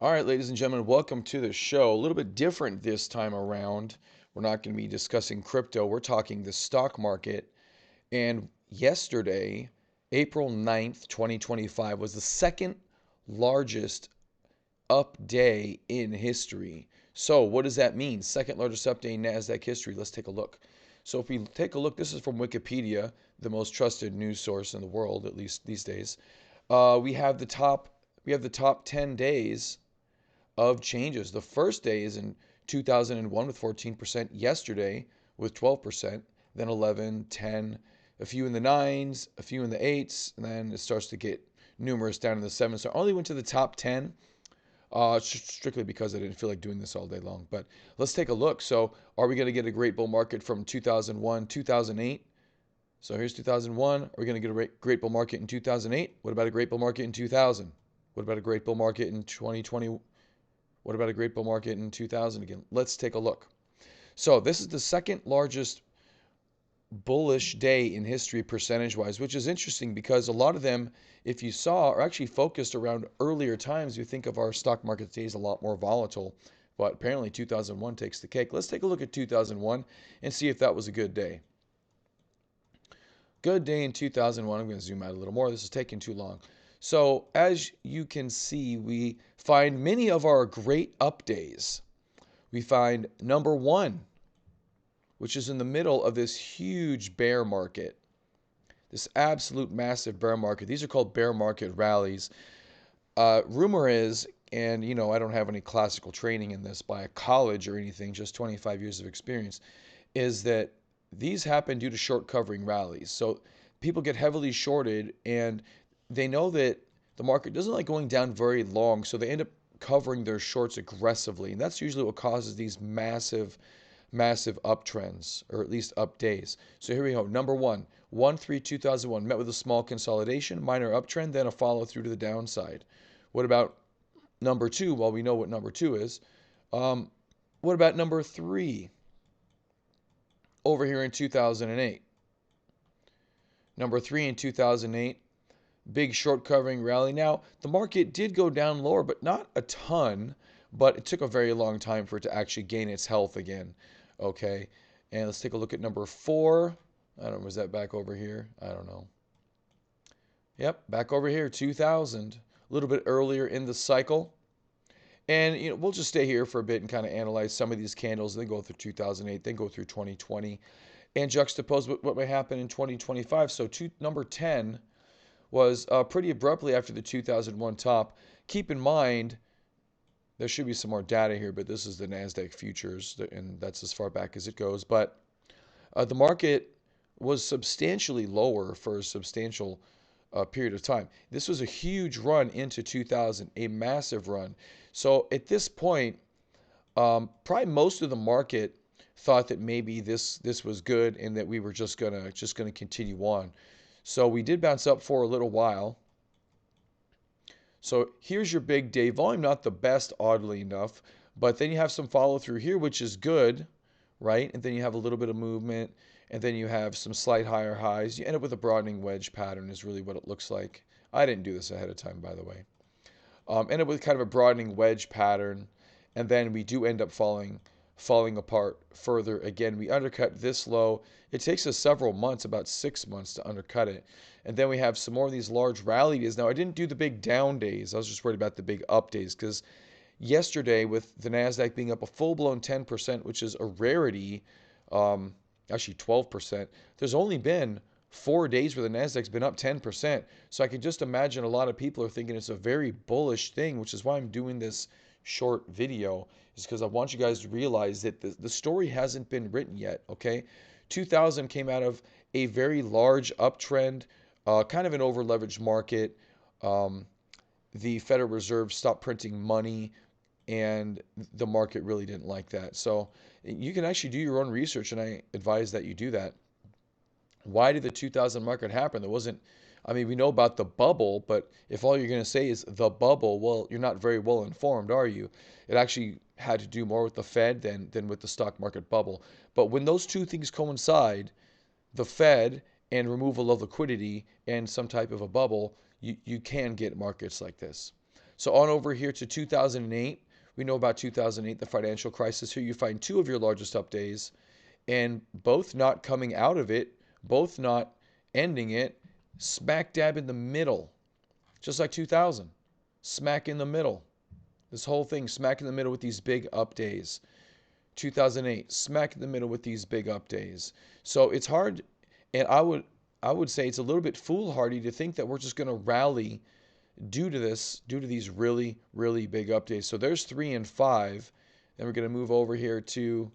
All right, ladies and gentlemen, welcome to the show. A little bit different this time around. We're not going to be discussing crypto. We're talking the stock market. And yesterday, April 9th, 2025, was the second largest up day in history. So, what does that mean? Second largest up day in Nasdaq history. Let's take a look. So, if we take a look, this is from Wikipedia, the most trusted news source in the world, at least these days. We have the top 10 days of changes. The first day is in 2001 with 14%, yesterday with 12%, then 11, 10, a few in the nines, a few in the eights, and then it starts to get numerous down in the sevens. So I only went to the top 10 strictly because I didn't feel like doing this all day long. But let's take a look. So are we going to get a great bull market from 2001, 2008? So here's 2001. Are we going to get a great bull market in 2008? What about a great bull market in 2000? What about a great bull market in 2020? What about a great bull market in 2000 again? Let's take a look. So this is the second largest bullish day in history percentage-wise, which is interesting because a lot of them, if you saw, are actually focused around earlier times. You think of our stock market days a lot more volatile, but apparently 2001 takes the cake. Let's take a look at 2001 and see if that was a good day. Good day in 2001. I'm going to zoom out a little more. This is taking too long. So as you can see, we find many of our great up days. We find number one, which is in the middle of this huge bear market, this absolute massive bear market. These are called bear market rallies. Rumor is, and I don't have any classical training in this by a college or anything, just 25 years of experience, is that these happen due to short covering rallies. So people get heavily shorted and they know that the market doesn't like going down very long, so they end up covering their shorts aggressively. And that's usually what causes these massive, massive uptrends, or at least up days. So here we go. Number one, 1/3/2001, met with a small consolidation, minor uptrend, then a follow through to the downside. What about number two? Well, we know what number two is. What about number three? Over here in 2008. Number three in 2008, big short covering rally. Now, the market did go down lower, but not a ton, but it took a very long time for it to actually gain its health again. Okay, and let's take a look at number four. I don't know, was that back over here? I don't know. Yep, back over here, 2000, a little bit earlier in the cycle. And we'll just stay here for a bit and kind of analyze some of these candles. Then go through 2008, then go through 2020, and juxtapose what may happen in 2025. So number 10 was pretty abruptly after the 2001 top. Keep in mind, there should be some more data here, but this is the Nasdaq futures, and that's as far back as it goes. But the market was substantially lower for a substantial period of time. This was a huge run into 2000, a massive run. So at this point, probably most of the market thought that maybe this was good and that we were just gonna continue on. So we did bounce up for a little while. So here's your big day volume, not the best, oddly enough, but then you have some follow through here, which is good, right? And then you have a little bit of movement, and then you have some slight higher highs. You end up with a broadening wedge pattern is really what it looks like. I didn't do this ahead of time, by the way. End up with kind of a broadening wedge pattern, and then we do end up falling apart further. Again, we undercut this low. It takes us several months, about 6 months, to undercut it. And then we have some more of these large rally days. Now, I didn't do the big down days. I was just worried about the big up days because yesterday, with the Nasdaq being up a full-blown 10%, which is a rarity, actually 12%, there's only been 4 days where the Nasdaq's been up 10%. So I can just imagine a lot of people are thinking it's a very bullish thing, which is why I'm doing this short video, is because I want you guys to realize that the story hasn't been written yet, okay? 2000 came out of a very large uptrend, kind of an over-leveraged market. The Federal Reserve stopped printing money, and the market really didn't like that. So you can actually do your own research, and I advise that you do that. Why did the 2000 market happen? There wasn't, I mean, we know about the bubble, but if all you're going to say is the bubble, well, you're not very well informed, are you? It actually had to do more with the Fed than with the stock market bubble. But when those two things coincide, the Fed and removal of liquidity and some type of a bubble, you can get markets like this. So on over here to 2008, we know about 2008, the financial crisis. Here you find two of your largest up days, and both not coming out of it, both not ending it, smack dab in the middle, just like 2000, smack in the middle. This whole thing smack in the middle with these big up days. 2008, smack in the middle with these big up days. So it's hard, and I would say it's a little bit foolhardy to think that we're just going to rally due to these really, really big updates. So there's 3 and 5. Then we're going to move over here to,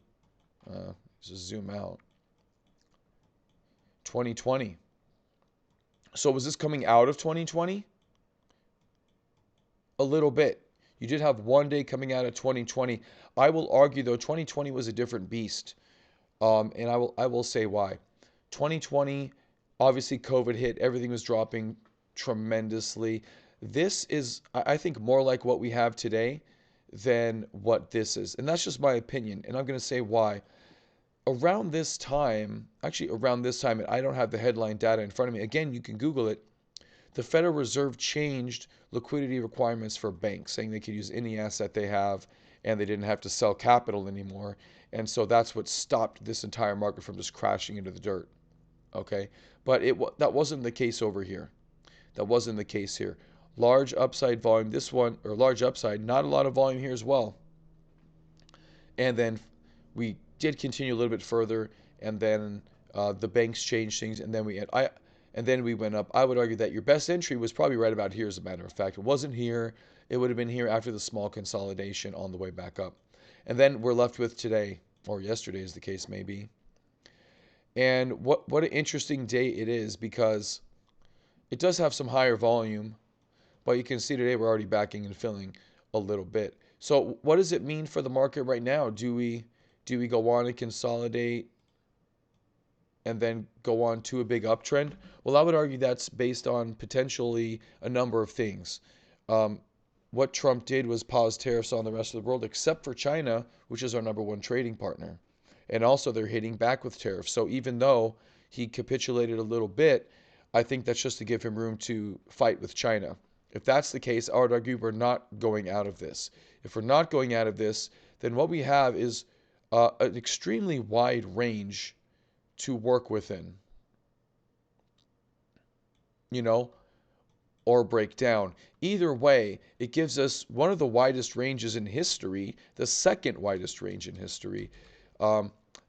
just zoom out, 2020. So was this coming out of 2020? A little bit. You did have one day coming out of 2020. I will argue, though, 2020 was a different beast. And I will say why. 2020, obviously COVID hit, everything was dropping tremendously. This is, I think, more like what we have today than what this is. And that's just my opinion. And I'm going to say why. Around this time, and I don't have the headline data in front of me. Again, you can Google it. The Federal Reserve changed liquidity requirements for banks, saying they could use any asset they have and they didn't have to sell capital anymore. And so that's what stopped this entire market from just crashing into the dirt. Okay? But that wasn't the case over here. That wasn't the case here. Large upside volume, this one, or large upside, not a lot of volume here as well. And then we did continue a little bit further, and then the banks changed things, and then we went up. I would argue that your best entry was probably right about here, as a matter of fact. It wasn't here. It would have been here after the small consolidation on the way back up. And then we're left with today, or yesterday as the case may be. And what an interesting day it is, because it does have some higher volume, but you can see today we're already backing and filling a little bit. So what does it mean for the market right now? Do we go on and consolidate and then go on to a big uptrend? Well, I would argue that's based on potentially a number of things. What Trump did was pause tariffs on the rest of the world, except for China, which is our number one trading partner. And also they're hitting back with tariffs. So even though he capitulated a little bit, I think that's just to give him room to fight with China. If that's the case, I would argue we're not going out of this. If we're not going out of this, then what we have is an extremely wide range to work within, or break down. Either way, it gives us one of the widest ranges in history, the second widest range in history.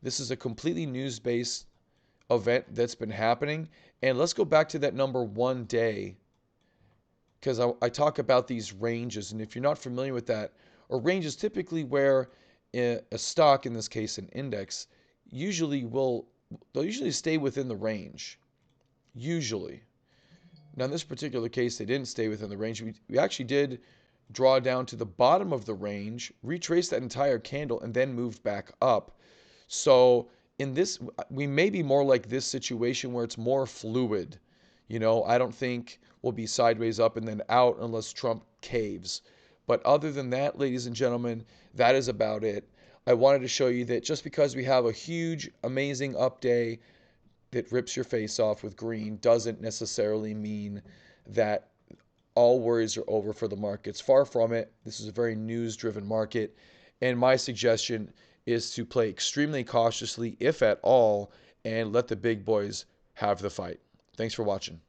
This is a completely news-based event that's been happening. And let's go back to that number one day, because I talk about these ranges. And if you're not familiar with that, a range is typically where a stock, in this case an index, they'll usually stay within the range. Usually. Now in this particular case, they didn't stay within the range. We actually did draw down to the bottom of the range, retrace that entire candle, and then moved back up. So in this, we may be more like this situation where it's more fluid. I don't think we'll be sideways up and then out unless Trump caves. But other than that, ladies and gentlemen, that is about it. I wanted to show you that just because we have a huge, amazing up day that rips your face off with green doesn't necessarily mean that all worries are over for the markets. Far from it. This is a very news-driven market. And my suggestion is to play extremely cautiously, if at all, and let the big boys have the fight. Thanks for watching.